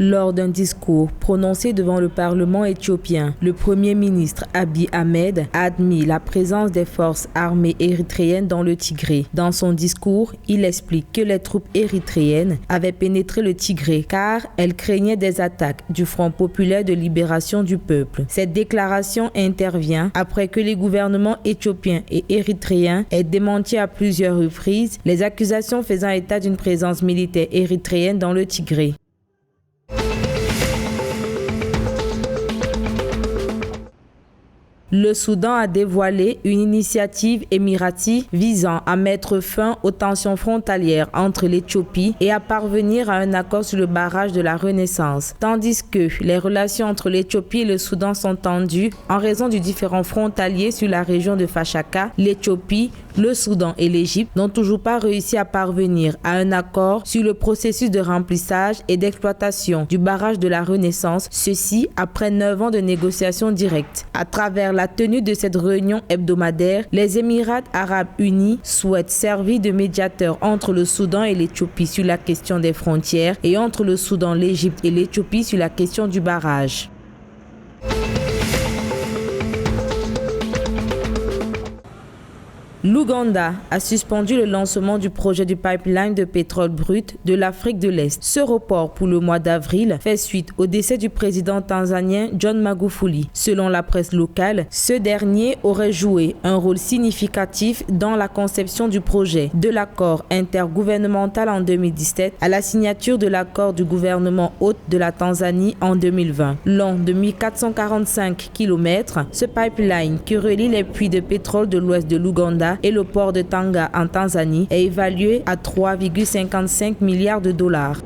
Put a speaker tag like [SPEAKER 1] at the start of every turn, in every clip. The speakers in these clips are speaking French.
[SPEAKER 1] Lors d'un discours prononcé devant le Parlement éthiopien, le Premier ministre Abiy Ahmed a admis la présence des forces armées érythréennes dans le Tigré. Dans son discours, il explique que les troupes érythréennes avaient pénétré le Tigré car elles craignaient des attaques du Front populaire de libération du peuple. Cette déclaration intervient après que les gouvernements éthiopiens et érythréens aient démenti à plusieurs reprises les accusations faisant état d'une présence militaire érythréenne dans le Tigré. Le Soudan a dévoilé une initiative émiratie visant à mettre fin aux tensions frontalières entre l'Éthiopie et à parvenir à un accord sur le barrage de la Renaissance. Tandis que les relations entre l'Éthiopie et le Soudan sont tendues en raison du différend frontalier sur la région de Fashaka, l'Éthiopie, le Soudan et l'Égypte n'ont toujours pas réussi à parvenir à un accord sur le processus de remplissage et d'exploitation du barrage de la Renaissance, ceci après 9 ans de négociations directes. À travers la tenue de cette réunion hebdomadaire, les Émirats arabes unis souhaitent servir de médiateurs entre le Soudan et l'Éthiopie sur la question des frontières et entre le Soudan, l'Égypte et l'Éthiopie sur la question du barrage. L'Ouganda a suspendu le lancement du projet du pipeline de pétrole brut de l'Afrique de l'Est. Ce report pour le mois d'avril fait suite au décès du président tanzanien John Magufuli. Selon la presse locale, ce dernier aurait joué un rôle significatif dans la conception du projet, de l'accord intergouvernemental en 2017 à la signature de l'accord du gouvernement hôte de la Tanzanie en 2020. Long de 1445 km, ce pipeline qui relie les puits de pétrole de l'ouest de l'Ouganda et le port de Tanga en Tanzanie est évalué à 3,55 milliards de dollars.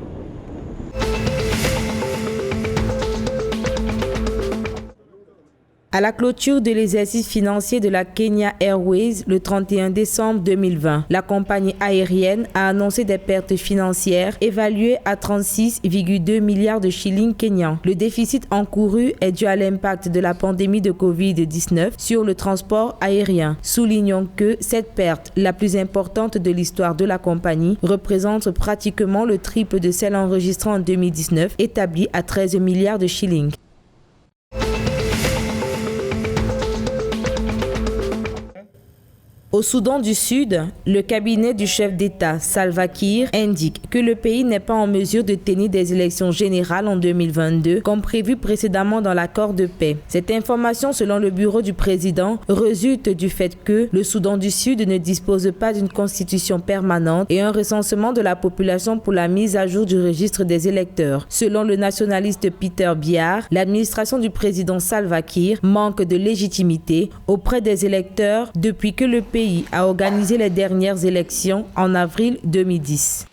[SPEAKER 1] À la clôture de l'exercice financier de la Kenya Airways le 31 décembre 2020, la compagnie aérienne a annoncé des pertes financières évaluées à 36,2 milliards de shillings kenyans. Le déficit encouru est dû à l'impact de la pandémie de Covid-19 sur le transport aérien. Soulignons que cette perte, la plus importante de l'histoire de la compagnie, représente pratiquement le triple de celle enregistrée en 2019, établie à 13 milliards de shillings. Au Soudan du Sud, le cabinet du chef d'État Salva Kiir indique que le pays n'est pas en mesure de tenir des élections générales en 2022 comme prévu précédemment dans l'accord de paix. Cette information, selon le bureau du président, résulte du fait que le Soudan du Sud ne dispose pas d'une constitution permanente et un recensement de la population pour la mise à jour du registre des électeurs. Selon le nationaliste Peter Biar, l'administration du président Salva Kiir manque de légitimité auprès des électeurs depuis que le pays a organisé les dernières élections en avril 2010.